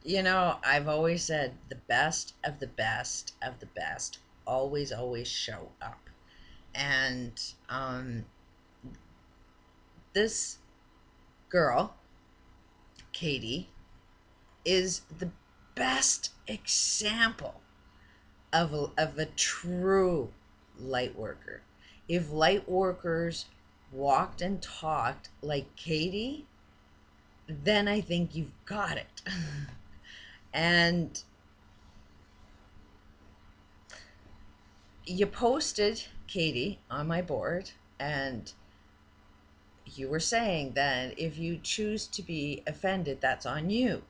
You know, I've always said the best of the best of the best always show up. And this girl, Katie, is the best example of a true light worker. If light workers walked and talked like Katie, then I think you've got it. And you posted Katie on my board, and you were saying that if you choose to be offended, that's on you.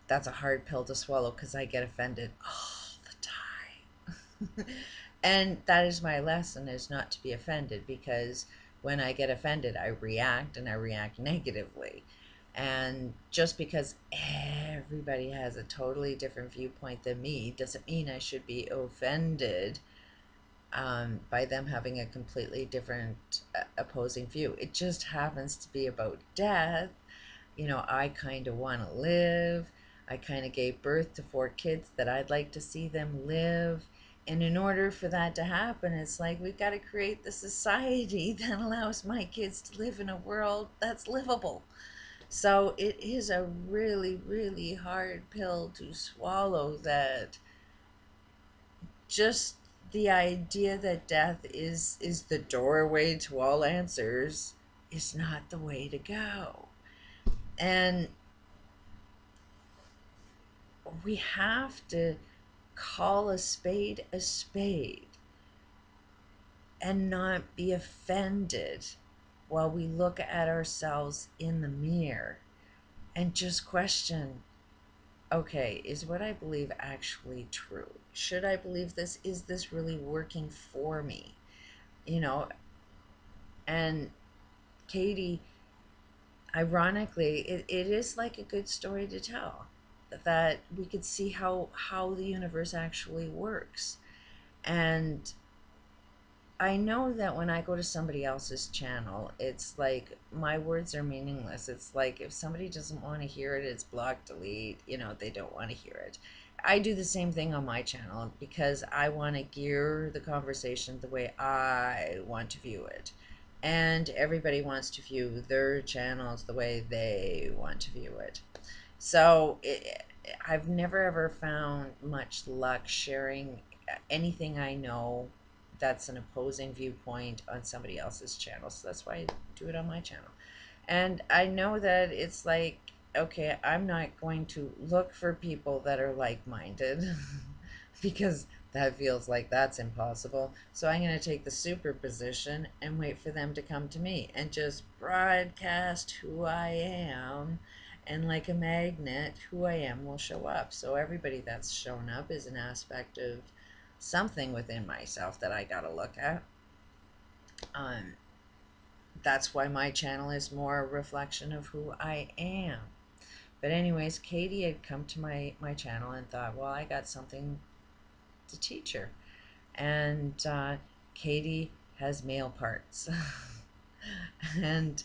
That's a hard pill to swallow because I get offended all the time. And that is my lesson, is not to be offended, because when I get offended, I react, and I react negatively. And just because everybody has a totally different viewpoint than me doesn't mean I should be offended by them having a completely different opposing view. It just happens to be about death. You know, I kind of want to live. I kind of gave birth to 4 kids that I'd like to see them live. And in order for that to happen, it's like we've got to create the society that allows my kids to live in a world that's livable. So it is a really, really hard pill to swallow, that just the idea that death is the doorway to all answers is not the way to go. And we have to call a spade and not be offended while we look at ourselves in the mirror and just question, okay, is what I believe actually true? Should I believe this? Is this really working for me? You know, and Katie, ironically, it is like a good story to tell, that we could see how the universe actually works. And I know that when I go to somebody else's channel, it's like my words are meaningless. It's like if somebody doesn't want to hear it, it's block, delete, you know, they don't want to hear it. I do the same thing on my channel because I want to gear the conversation the way I want to view it. And everybody wants to view their channels the way they want to view it. So I've never ever found much luck sharing anything I know that's an opposing viewpoint on somebody else's channel. So that's why I do it on my channel. And I know that it's like, okay, I'm not going to look for people that are like-minded because that feels like that's impossible. So I'm going to take the superposition and wait for them to come to me and just broadcast who I am. And like a magnet, who I am will show up. So everybody that's shown up is an aspect of something within myself that I gotta look at. Um, that's why my channel is more a reflection of who I am. But anyways, Katie had come to my channel and thought, well, I got something to teach her. And Katie has male parts. And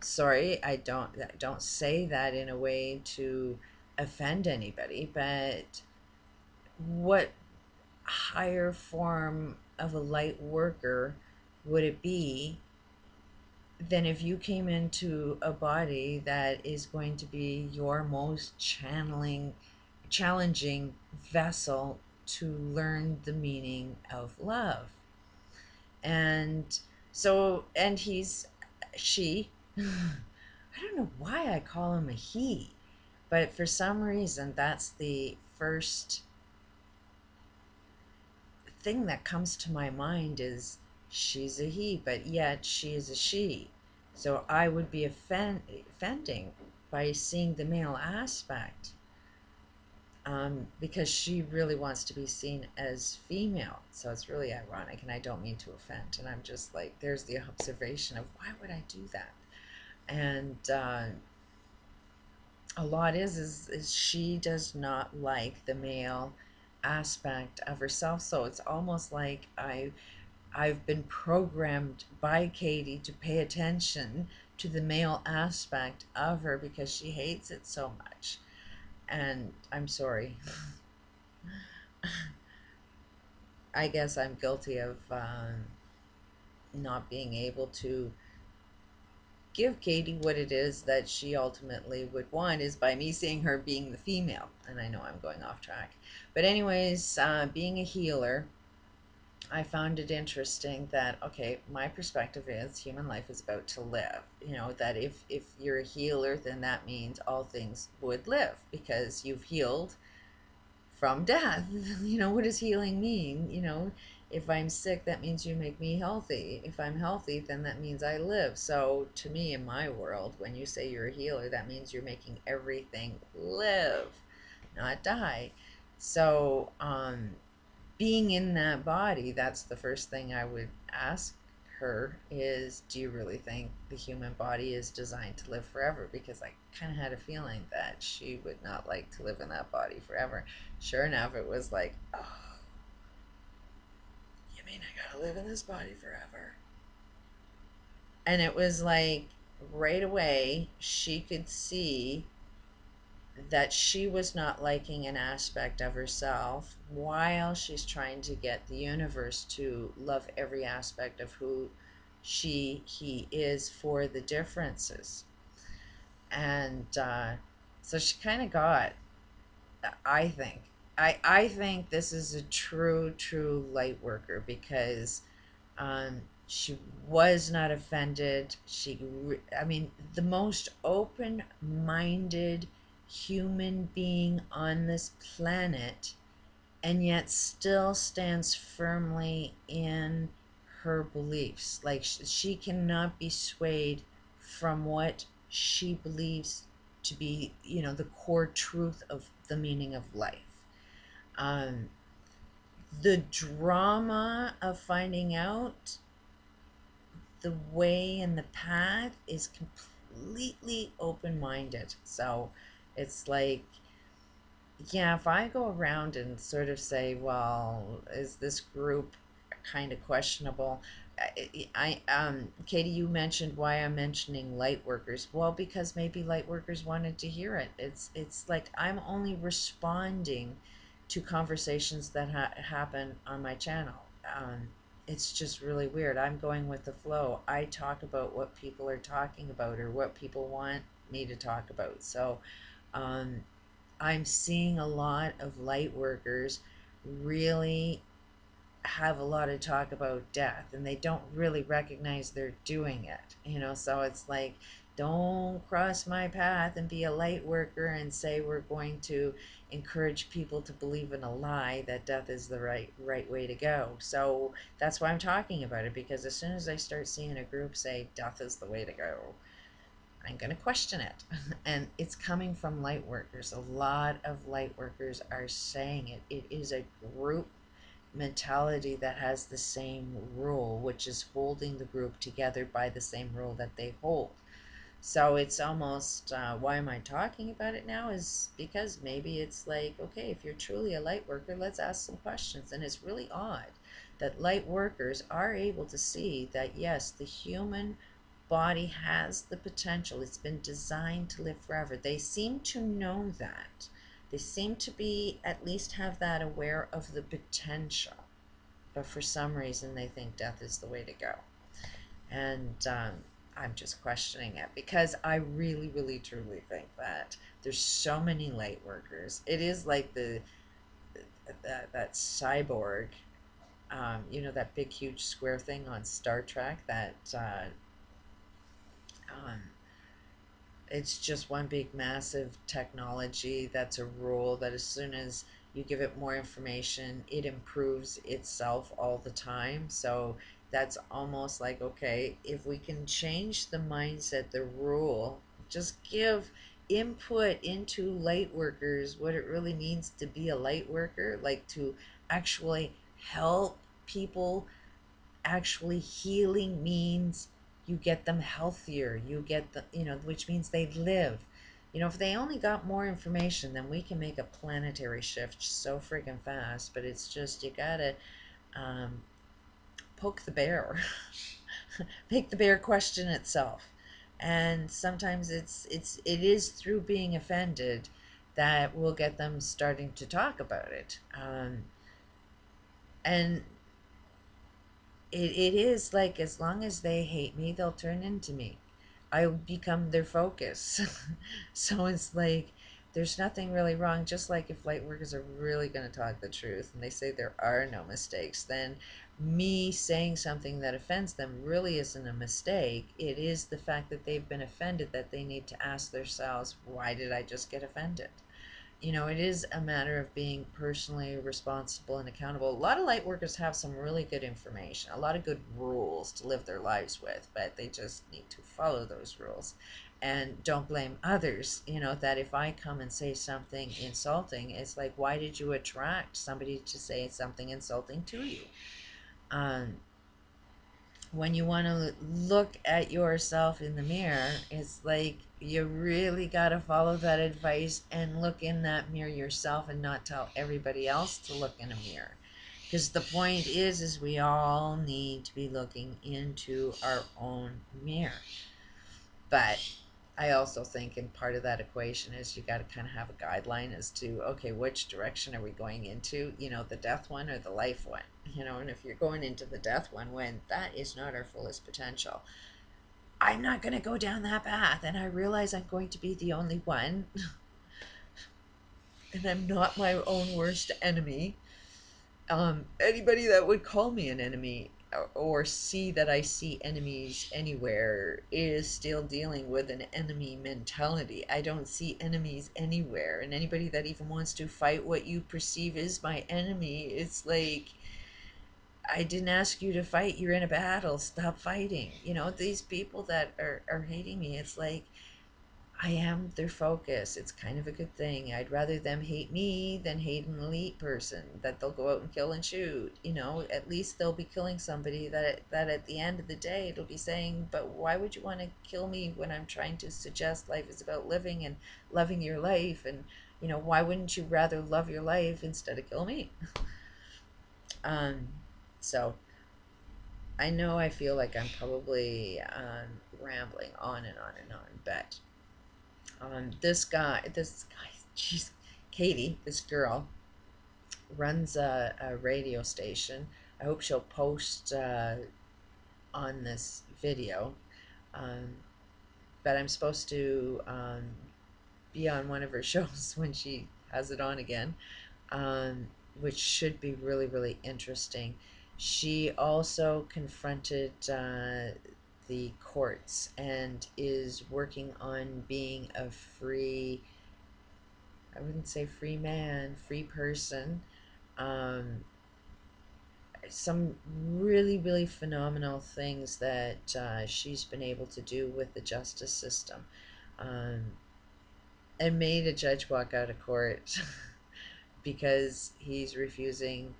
sorry, I don't say that in a way to offend anybody, but what higher form of a light worker would it be than if you came into a body that is going to be your most challenging vessel to learn the meaning of love? And so, and she, I don't know why I call him a he, but for some reason that's the first thing that comes to my mind, is she's a he, but yet she is a she. So I would be offending by seeing the male aspect, because she really wants to be seen as female. So it's really ironic, and I don't mean to offend. And I'm just like, there's the observation of why would I do that? And a lot is she does not like the male aspect of herself. So it's almost like I've been programmed by Katie to pay attention to the male aspect of her because she hates it so much. And I'm sorry. I guess I'm guilty of not being able to give Katie what it is that she ultimately would want, is by me seeing her being the female. And I know I'm going off track. But anyways, being a healer, I found it interesting that, okay, my perspective is human life is about to live. You know, that if you're a healer, then that means all things would live because you've healed from death. You know, what does healing mean? You know, if I'm sick, that means you make me healthy. If I'm healthy, then that means I live. So to me, in my world, when you say you're a healer, that means you're making everything live, not die. So, being in that body, that's the first thing I would ask her is, do you really think the human body is designed to live forever? Because I kind of had a feeling that she would not like to live in that body forever. Sure enough, it was like, oh, you mean I gotta live in this body forever? And it was like right away she could see that she was not liking an aspect of herself while she's trying to get the universe to love every aspect of who he is for the differences. And so she kind of got, I think, I think this is a true light worker, because she was not offended. I mean, the most open-minded human being on this planet, and yet still stands firmly in her beliefs. Like, she cannot be swayed from what she believes to be, you know, the core truth of the meaning of life. Um, the drama of finding out the way and the path is completely open-minded. So it's like, yeah, if I go around and sort of say, well, is this group kind of questionable? Katie, you mentioned why I'm mentioning light workers. Well, because maybe light workers wanted to hear it. It's like I'm only responding to conversations that happen on my channel. It's just really weird. I'm going with the flow. I talk about what people are talking about or what people want me to talk about. So, um, I'm seeing a lot of light workers really have a lot of talk about death, and they don't really recognize they're doing it, you know. So it's like, don't cross my path and be a light worker and say we're going to encourage people to believe in a lie that death is the right way to go. So that's why I'm talking about it, because as soon as I start seeing a group say death is the way to go, I'm going to question it. And it's coming from light workers. A lot of light workers are saying it. It is a group mentality that has the same rule, which is holding the group together by the same rule that they hold. So it's almost, why am I talking about it now, is because maybe it's like, okay, if you're truly a light worker, let's ask some questions. And it's really odd that light workers are able to see that, yes, the human body has the potential. It's been designed to live forever. They seem to know that. They seem to be, at least have that aware of the potential. But for some reason, they think death is the way to go. And I'm just questioning it, because I really truly think that there's so many light workers. It is like that cyborg, you know, that big huge square thing on Star Trek, that um, it's just one big massive technology that's a rule that as soon as you give it more information, it improves itself all the time. So that's almost like, okay, if we can change the mindset, the rule, just give input into light workers what it really means to be a light worker, like to actually help people. Actually, healing means you get them healthier, you get the, you know, which means they live. You know, if they only got more information, then we can make a planetary shift so friggin' fast. But it's just, you gotta um, poke the bear. Make the bear question itself. And sometimes it is through being offended that will get them starting to talk about it. And it is like, as long as they hate me, they'll turn into me. I become their focus. So it's like, there's nothing really wrong. Just like if light workers are really going to talk the truth and they say there are no mistakes, then me saying something that offends them really isn't a mistake. It is the fact that they've been offended that they need to ask themselves, why did I just get offended? You know, it is a matter of being personally responsible and accountable. A lot of light workers have some really good information, a lot of good rules to live their lives with, but they just need to follow those rules. And don't blame others. You know, that if I come and say something insulting, it's like, why did you attract somebody to say something insulting to you? Um, when you want to look at yourself in the mirror, it's like you really got to follow that advice and look in that mirror yourself and not tell everybody else to look in a mirror. Because the point is we all need to be looking into our own mirror. But I also think in part of that equation is you got to kind of have a guideline as to, okay, which direction are we going into? You know, the death one or the life one? You know, and if you're going into the death one, when that is not our fullest potential, I'm not going to go down that path. And I realize I'm going to be the only one. And I'm not my own worst enemy. Anybody that would call me an enemy or see that I see enemies anywhere is still dealing with an enemy mentality. I don't see enemies anywhere, and anybody that even wants to fight what you perceive is my enemy, it's like, I didn't ask you to fight. You're in a battle. Stop fighting. You know, these people that are hating me, it's like, I am their focus. It's kind of a good thing. I'd rather them hate me than hate an elite person that they'll go out and kill and shoot. You know, at least they'll be killing somebody that at the end of the day it'll be saying, but why would you want to kill me when I'm trying to suggest life is about living and loving your life? And, you know, why wouldn't you rather love your life instead of kill me? um, so I know I feel like I'm probably rambling on and on and on, but this guy, she's Katie, this girl, runs a radio station. I hope she'll post on this video. Um, but I'm supposed to be on one of her shows when she has it on again, which should be really, really interesting. She also confronted the courts and is working on being a free, I wouldn't say free man, free person. Um, some really, really phenomenal things that she's been able to do with the justice system, um, and made a judge walk out of court because she's refusing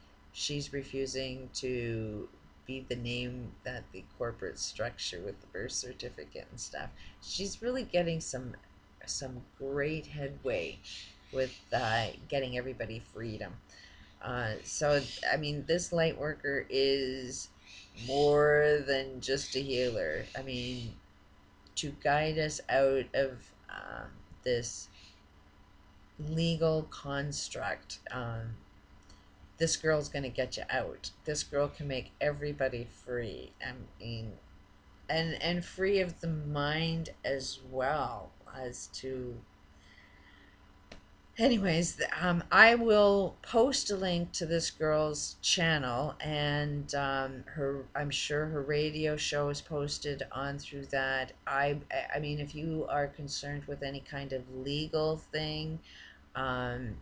to be the name that the corporate structure with the birth certificate and stuff. She's really getting some great headway with getting everybody freedom. So, I mean, this light worker is more than just a healer. I mean, to guide us out of this legal construct, this girl's going to get you out. This girl can make everybody free. I mean, and free of the mind as well, as to, anyways, I will post a link to this girl's channel, and I'm sure her radio show is posted on through that. I mean, if you are concerned with any kind of legal thing, um,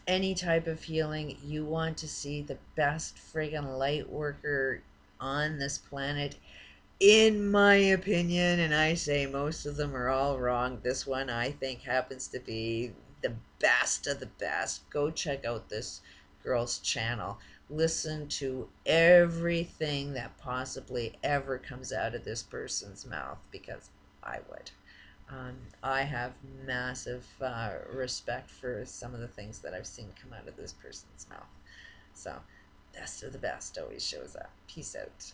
any type of healing, you want to see the best friggin' light worker on this planet, in my opinion, and I say most of them are all wrong, this one I think happens to be the best of the best. Go check out this girl's channel. Listen to everything that possibly ever comes out of this person's mouth, because I would. I have massive respect for some of the things that I've seen come out of this person's mouth. So, best of the best always shows up. Peace out.